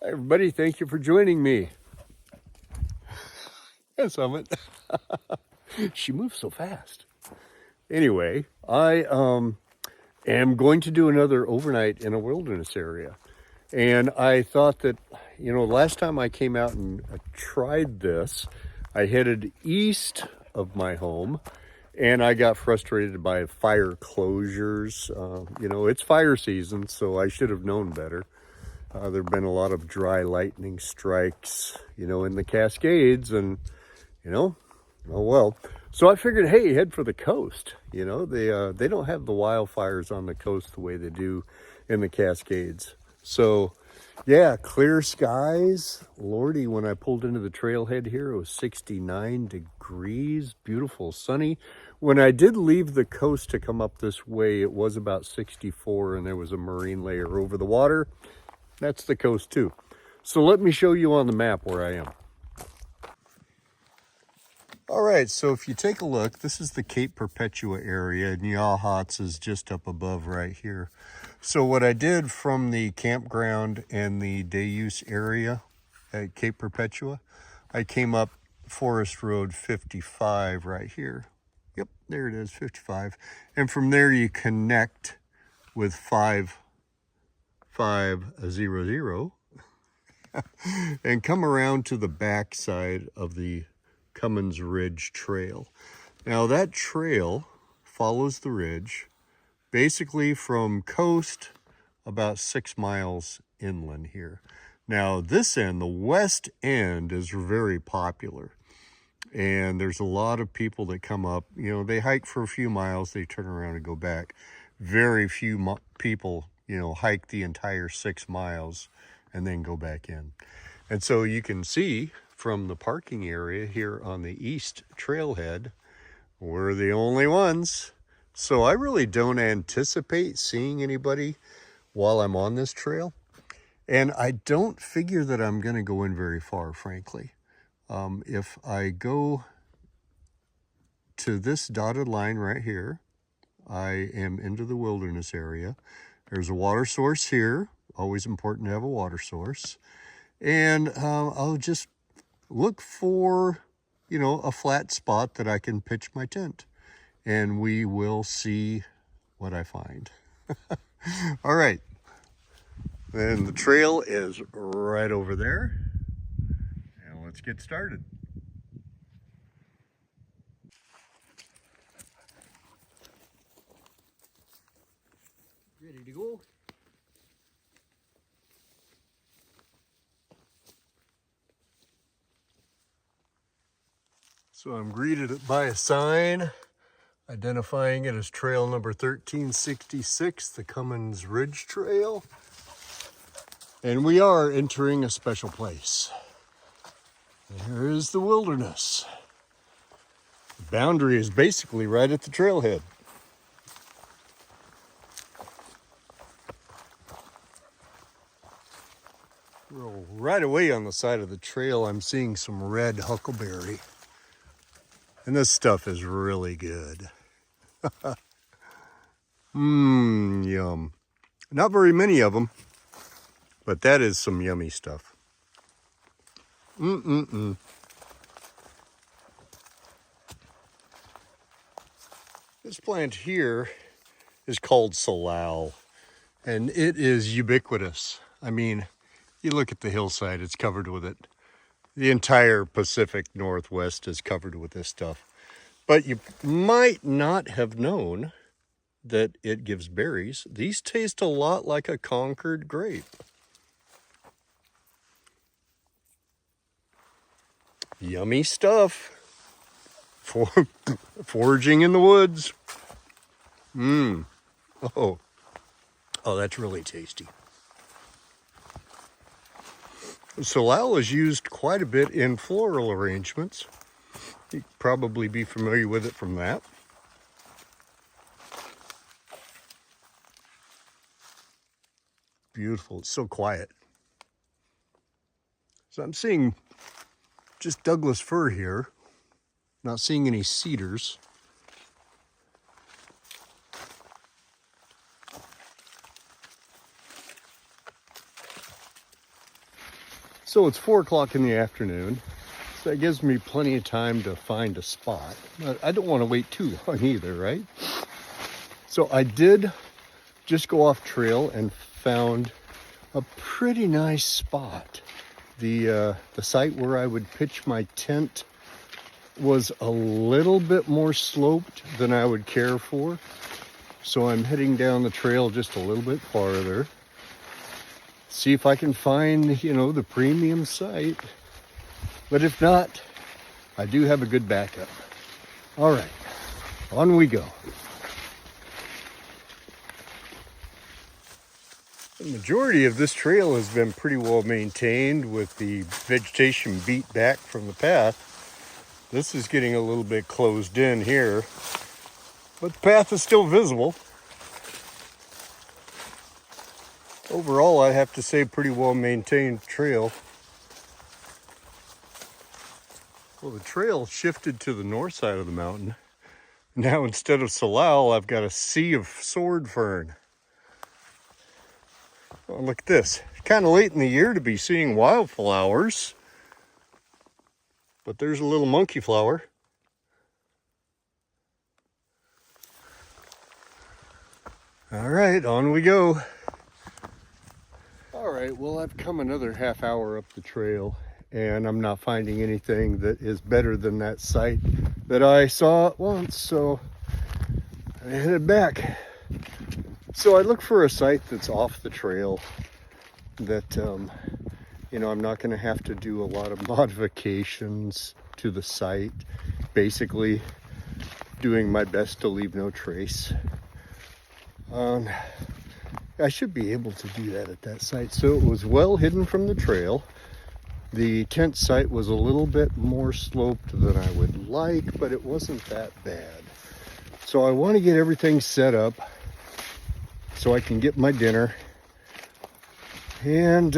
Hi everybody, thank you for joining me. Hi, Summit. She moves so fast. Anyway, I am going to do another overnight in a wilderness area. And I thought that, last time I came out and tried this, I headed east of my home and I got frustrated by fire closures. It's fire season, so I should have known better. There have been a lot of dry lightning strikes, in the Cascades, and, oh well. So I figured, hey, head for the coast. They don't have the wildfires on the coast the way they do in the Cascades. So, yeah, clear skies. Lordy, when I pulled into the trailhead here, it was 69 degrees, beautiful, sunny. When I did leave the coast to come up this way, it was about 64, and there was a marine layer over the water. That's the coast too. So let me show you on the map where I am. All right, so if you take a look, this is the Cape Perpetua area, and Yawhats is just up above right here. So what I did from the campground and the day use area at Cape Perpetua, I came up Forest Road 55 right here. Yep, there it is, 55. And from there you connect with 5500 and come around to the back side of the Cummins Ridge Trail. Now that trail follows the ridge basically from coast about 6 miles inland here. Now this end, the west end, is very popular. And there's a lot of people that come up, they hike for a few miles, they turn around and go back. Very few people, hike the entire 6 miles and then go back in. And so you can see from the parking area here on the east trailhead, we're the only ones. So I really don't anticipate seeing anybody while I'm on this trail. And I don't figure that I'm going to go in very far, frankly. If I go to this dotted line right here, I am into the wilderness area. There's a water source here. Always important to have a water source. And I'll just look for, a flat spot that I can pitch my tent. And we will see what I find. All right. Then the trail is right over there. And let's get started. Ready to go? So I'm greeted by a sign identifying it as trail number 1366, the Cummins Ridge Trail. And we are entering a special place. Here is the wilderness. The boundary is basically right at the trailhead. Right away on the side of the trail, I'm seeing some red huckleberry. And this stuff is really good. Yum. Not very many of them, but that is some yummy stuff. This plant here is called salal, and it is ubiquitous. I mean, you look at the hillside, it's covered with it. The entire Pacific Northwest is covered with this stuff. But you might not have known that it gives berries. These taste a lot like a Concord grape. Yummy stuff. Foraging in the woods. Oh, that's really tasty. Salal is used quite a bit in floral arrangements. You'd probably be familiar with it from that. Beautiful, it's so quiet. So I'm seeing just Douglas fir here, not seeing any cedars. So it's 4 o'clock in the afternoon. So that gives me plenty of time to find a spot. But I don't want to wait too long either, right? So I did just go off trail and found a pretty nice spot. The site where I would pitch my tent was a little bit more sloped than I would care for. So I'm heading down the trail just a little bit farther. See if I can find, you know, the premium site. But if not, I do have a good backup. All right, on we go. The majority of this trail has been pretty well maintained with the vegetation beat back from the path. This is getting a little bit closed in here, but the path is still visible. Overall, I have to say pretty well maintained trail. Well, the trail shifted to the north side of the mountain. Now instead of salal, I've got a sea of sword fern. Oh, look at this. Kind of late in the year to be seeing wildflowers. But there's a little monkey flower. All right, on we go. All right, well, I've come another half hour up the trail, and I'm not finding anything that is better than that site that I saw at once, so I headed back. So I look for a site that's off the trail that, you know, I'm not going to have to do a lot of modifications to the site. Basically, doing my best to leave no trace. I should be able to do that at that site. So it was well hidden from the trail. The tent site was a little bit more sloped than I would like, but it wasn't that bad. So I want to get everything set up so I can get my dinner and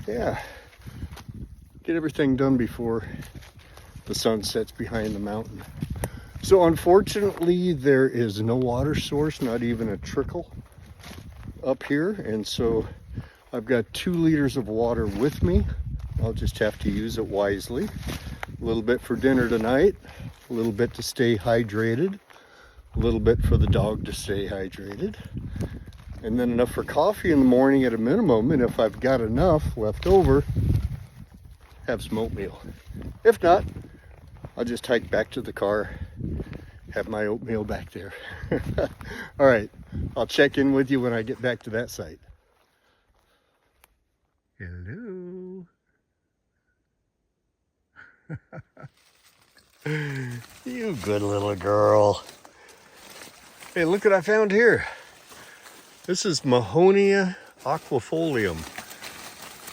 yeah, get everything done before the sun sets behind the mountain. So unfortunately, there is no water source, not even a trickle up here, and so I've got 2 liters of water with me. I'll just have to use it wisely. A little bit for dinner tonight, a little bit to stay hydrated, a little bit for the dog to stay hydrated, and then enough for coffee in the morning at a minimum, and if I've got enough left over, have some oatmeal. If not, I'll just hike back to the car, have my oatmeal back there. All right, I'll check in with you when I get back to that site. Hello. You good little girl. Hey, look what I found here. This is Mahonia aquifolium,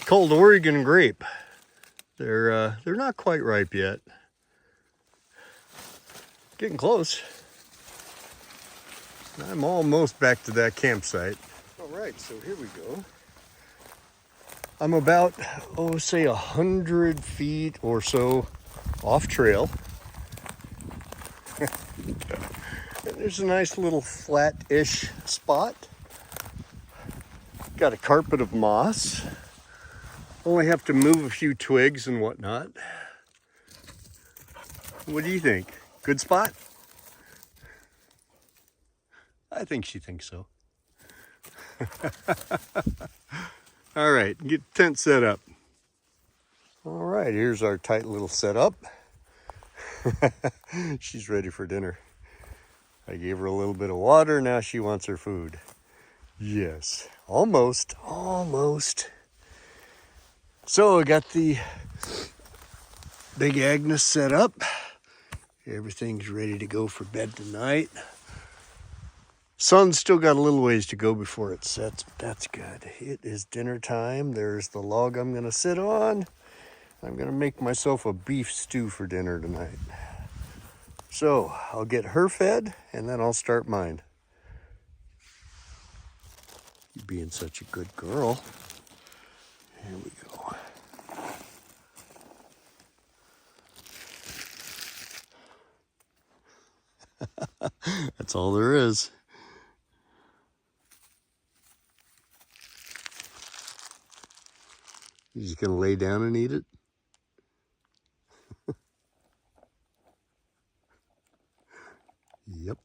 called Oregon grape. They're not quite ripe yet. Getting close. I'm almost back to that campsite. All right, so here we go. I'm about, say 100 feet or so off trail. And there's a nice little flat-ish spot. Got a carpet of moss. Only have to move a few twigs and whatnot. What do you think? Good spot? I think she thinks so. All right, get the tent set up. All right, here's our tight little setup. She's ready for dinner. I gave her a little bit of water, now she wants her food. Yes, almost. So I got the big Agnes set up. Everything's ready to go for bed tonight. Sun's still got a little ways to go before it sets, but that's good. It is dinner time. There's the log I'm gonna sit on. I'm gonna make myself a beef stew for dinner tonight. So I'll get her fed and then I'll start mine. You being such a good girl. Here we go. That's all there is. You just gonna lay down and eat it? Yep.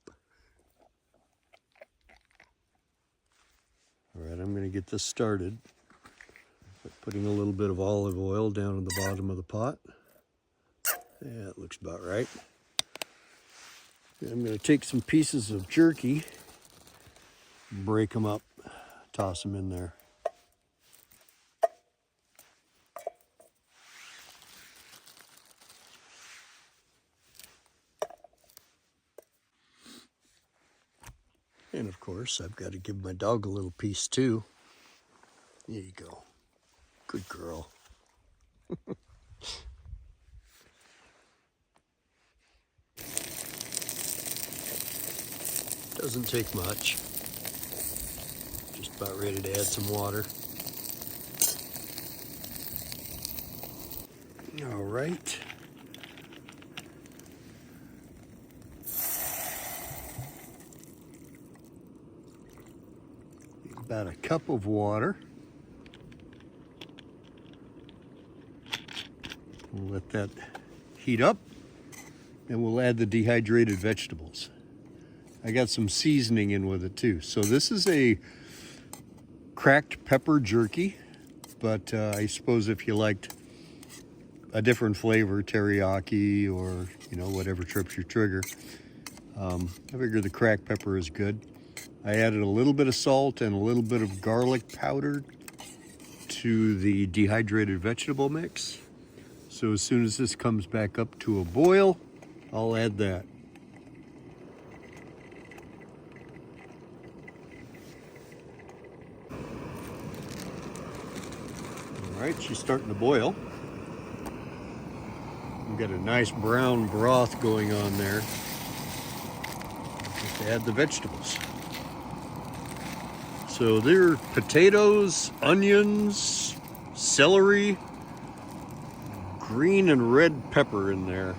All right, I'm gonna get this started by putting a little bit of olive oil down at the bottom of the pot. Yeah, it looks about right. I'm gonna take some pieces of jerky, break them up, toss them in there. And of course, I've got to give my dog a little piece too. There you go. Good girl. Doesn't take much. Just about ready to add some water. All right. About a cup of water. We'll let that heat up, and we'll add the dehydrated vegetables. I got some seasoning in with it too. So this is a cracked pepper jerky, but I suppose if you liked a different flavor, teriyaki or whatever trips your trigger, I figure the cracked pepper is good. I added a little bit of salt and a little bit of garlic powder to the dehydrated vegetable mix. So as soon as this comes back up to a boil, I'll add that. All right, she's starting to boil. We've got a nice brown broth going on there. Just add the vegetables. So there are potatoes, onions, celery, green and red pepper in there.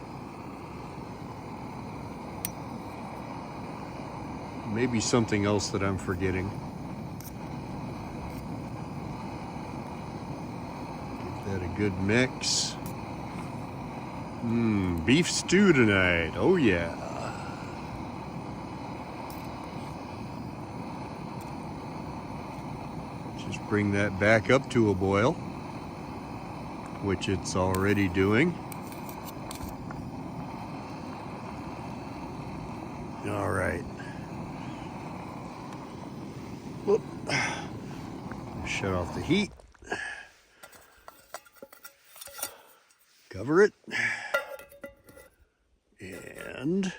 Maybe something else that I'm forgetting. Give that a good mix. Beef stew tonight. Oh yeah. Just bring that back up to a boil, which it's already doing. All right. Whoop. Shut off the heat. Cover it. And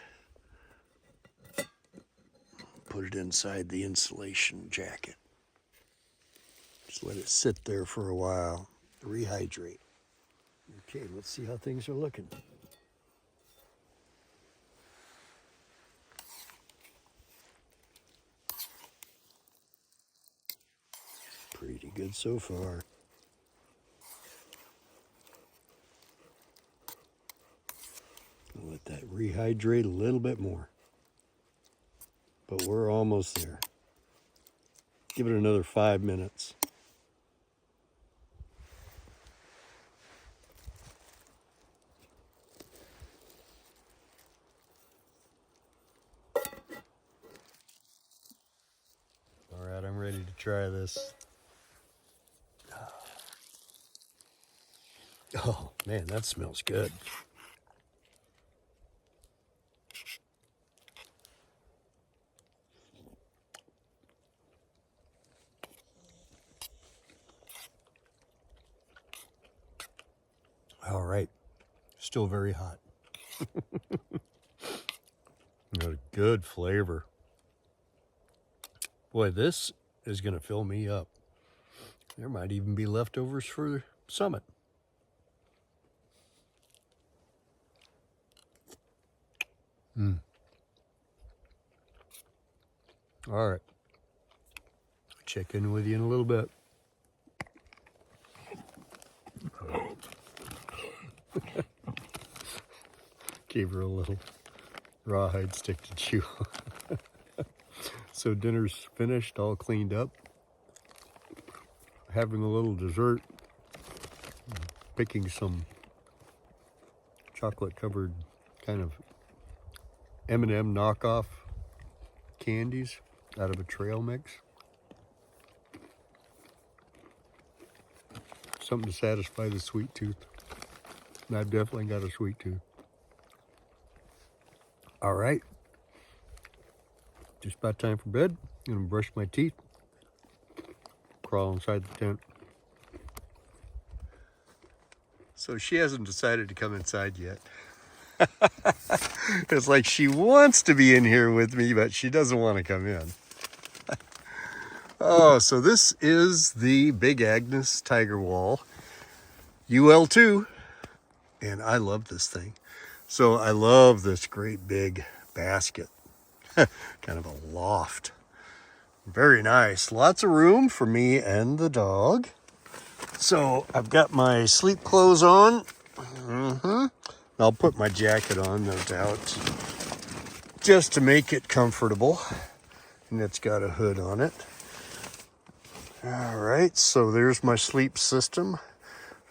put it inside the insulation jacket. Just let it sit there for a while, rehydrate. Okay, let's see how things are looking. Pretty good so far. I'll let that rehydrate a little bit more. But we're almost there. Give it another 5 minutes. All right, I'm ready to try this. Oh man, that smells good. All right, still very hot. Got a good flavor. Boy, this is gonna fill me up. There might even be leftovers for the summit. All right, I'll check in with you in a little bit. Gave her a little rawhide stick to chew. So dinner's finished, all cleaned up. Having a little dessert. Picking some chocolate covered kind of M&M knockoff candies out of a trail mix. Something to satisfy the sweet tooth. And I've definitely got a sweet tooth. All right. Just about time for bed. I'm gonna brush my teeth. Crawl inside the tent. So she hasn't decided to come inside yet. It's like she wants to be in here with me, but she doesn't want to come in. Oh, so this is the Big Agnes Tiger Wall UL2, and I love this thing. So I love this great big basket, kind of a loft. Very nice, lots of room for me and the dog. So I've got my sleep clothes on. I'll put my jacket on, no doubt, just to make it comfortable. And it's got a hood on it. All right, so there's my sleep system.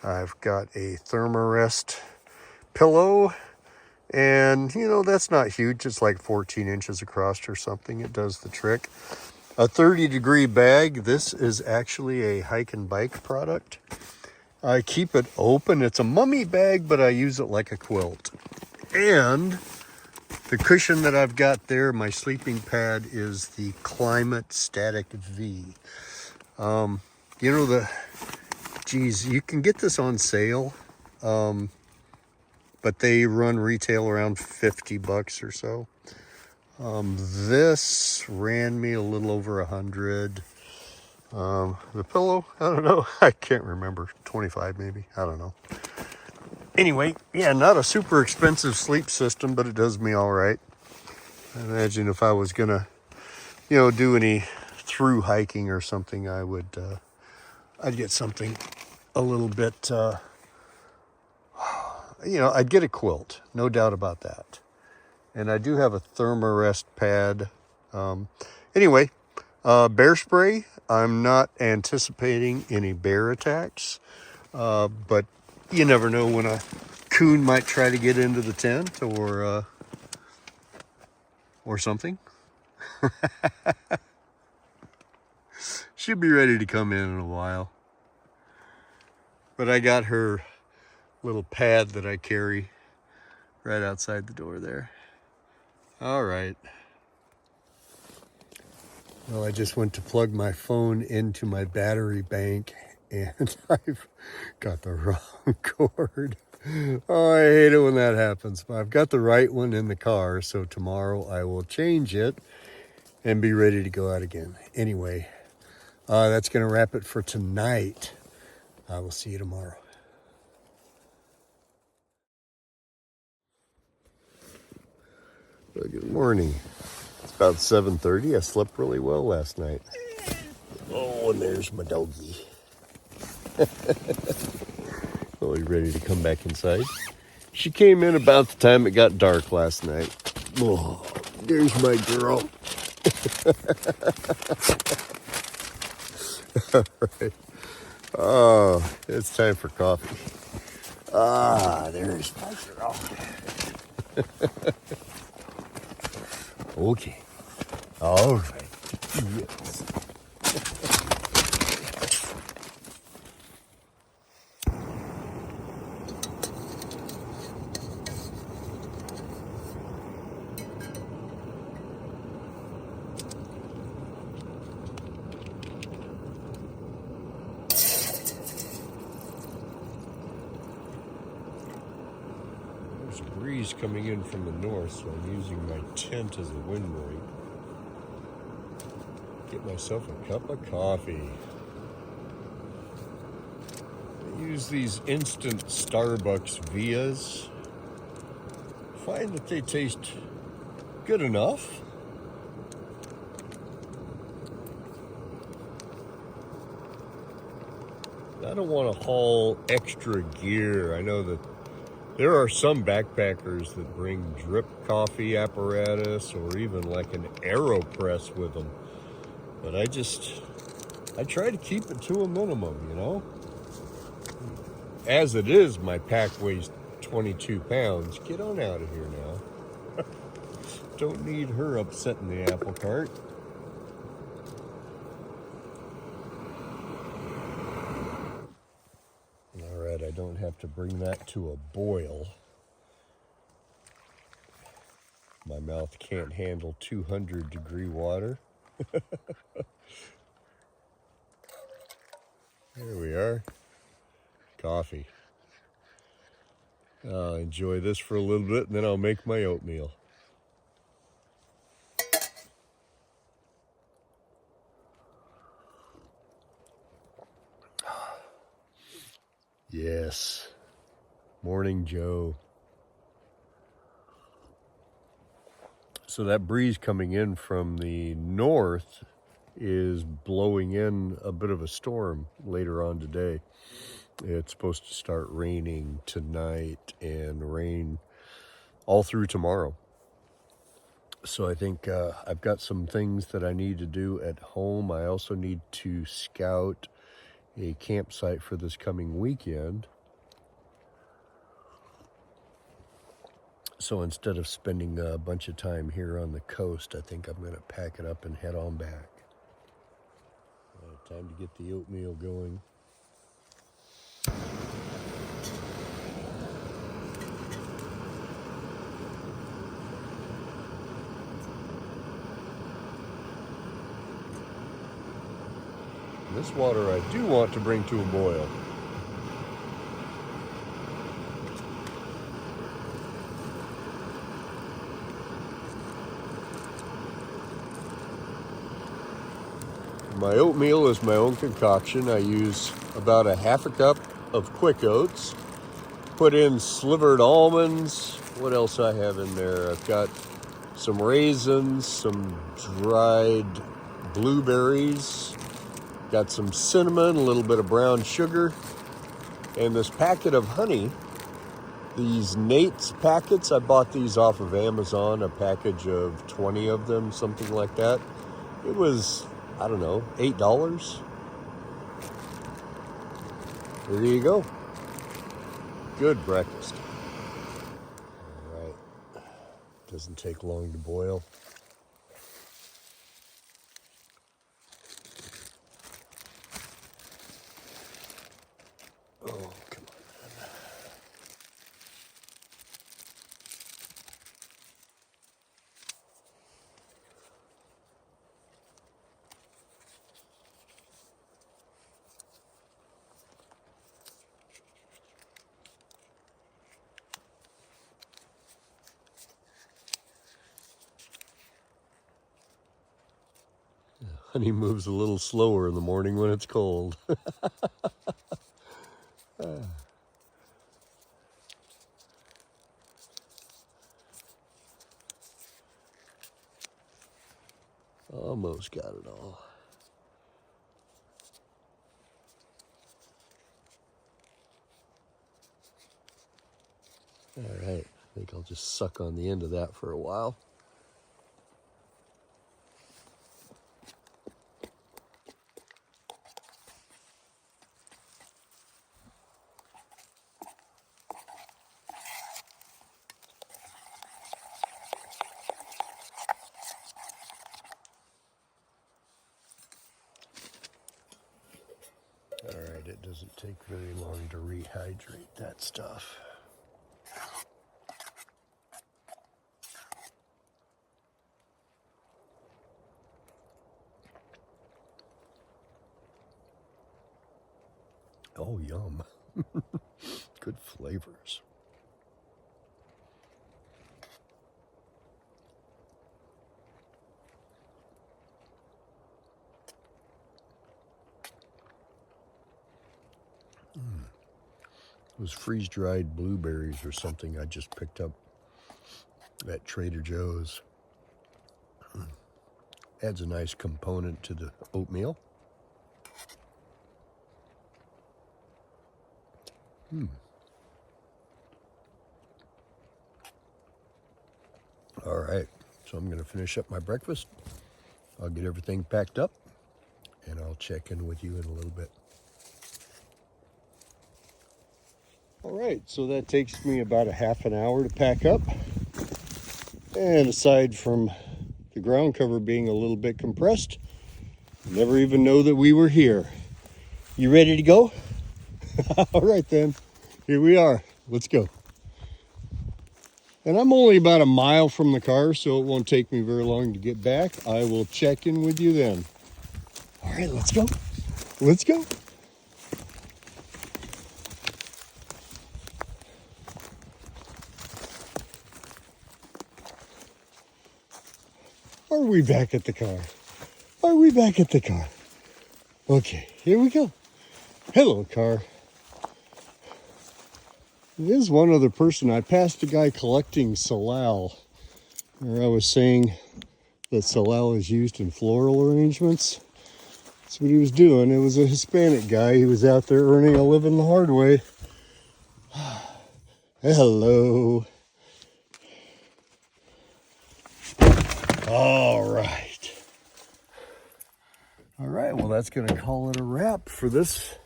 I've got a Thermarest pillow, and you know, that's not huge. It's like 14 inches across or something. It does the trick. A 30-degree bag. This is actually a hike and bike product. I keep it open. It's a mummy bag, but I use it like a quilt. And the cushion that I've got there, my sleeping pad, is the Climate Static V. You know, you can get this on sale, but they run retail around $50 or so. This ran me a little over $100. The pillow, I don't know, I can't remember, 25 maybe, I don't know. Anyway, yeah, not a super expensive sleep system, but it does me all right. I imagine if I was gonna, do any through hiking or something, I'd get something a little bit, I'd get a quilt, no doubt about that. And I do have a Thermarest pad. Anyway, bear spray. I'm not anticipating any bear attacks, but you never know when a coon might try to get into the tent or something. She'll be ready to come in a while. But I got her little pad that I carry right outside the door there. All right. Well, I just went to plug my phone into my battery bank and I've got the wrong cord. Oh, I hate it when that happens. But I've got the right one in the car, so tomorrow I will change it and be ready to go out again. Anyway, that's going to wrap it for tonight. I will see you tomorrow. Well, good morning. It's about 7:30. I slept really well last night. Oh, and there's my doggie. Well, you ready to come back inside? She came in about the time it got dark last night. Oh, there's my girl. All right. Oh, it's time for coffee. Ah, there's my girl. Okay. All right. Yes. There's a breeze coming in from the north, so I'm using my tent as a windbreak. Get myself a cup of coffee. I use these instant Starbucks Vias. Find that they taste good enough. I don't want to haul extra gear. I know that there are some backpackers that bring drip coffee apparatus or even like an AeroPress with them. But I try to keep it to a minimum, As it is, my pack weighs 22 pounds. Get on out of here now. Don't need her upsetting the apple cart. All right, I don't have to bring that to a boil. My mouth can't handle 200-degree water. There we are. Coffee. I'll enjoy this for a little bit, and then I'll make my oatmeal. Yes. Morning, Joe. So that breeze coming in from the north is blowing in a bit of a storm later on today. It's supposed to start raining tonight and rain all through tomorrow. So I think I've got some things that I need to do at home. I also need to scout a campsite for this coming weekend. So instead of spending a bunch of time here on the coast, I think I'm going to pack it up and head on back. Time to get the oatmeal going. This water I do want to bring to a boil. My oatmeal is my own concoction. I use about a half a cup of quick oats. Put in slivered almonds. What else I have in there? I've got some raisins, some dried blueberries. Got some cinnamon, a little bit of brown sugar, and this packet of honey. These Nate's packets, I bought these off of Amazon, a package of 20 of them, something like that. It was, I don't know, $8. There you go. Good breakfast. All right. Doesn't take long to boil. Oh, come on. Honey moves a little slower in the morning when it's cold. Almost got it all. All right, I think I'll just suck on the end of that for a while. All right, it doesn't take very long to rehydrate that stuff. Oh, yum. Good flavors. It was freeze-dried blueberries or something I just picked up at Trader Joe's. Adds a nice component to the oatmeal. All right, so I'm going to finish up my breakfast. I'll get everything packed up, and I'll check in with you in a little bit. All right, so that takes me about a half an hour to pack up. And aside from the ground cover being a little bit compressed, never even know that we were here. You ready to go? All right then, here we are. Let's go. And I'm only about a mile from the car, so it won't take me very long to get back. I will check in with you then. All right, let's go. Let's go. Are we back at the car? Are we back at the car? Okay, here we go. Hello, car. There's one other person. I passed a guy collecting salal. Or I was saying that salal is used in floral arrangements. That's what he was doing. It was a Hispanic guy. He was out there earning a living the hard way. Hello. All right. All right, well, that's going to call it a wrap for this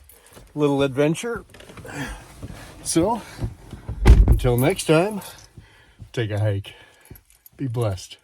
little adventure. So, until next time, take a hike. Be blessed.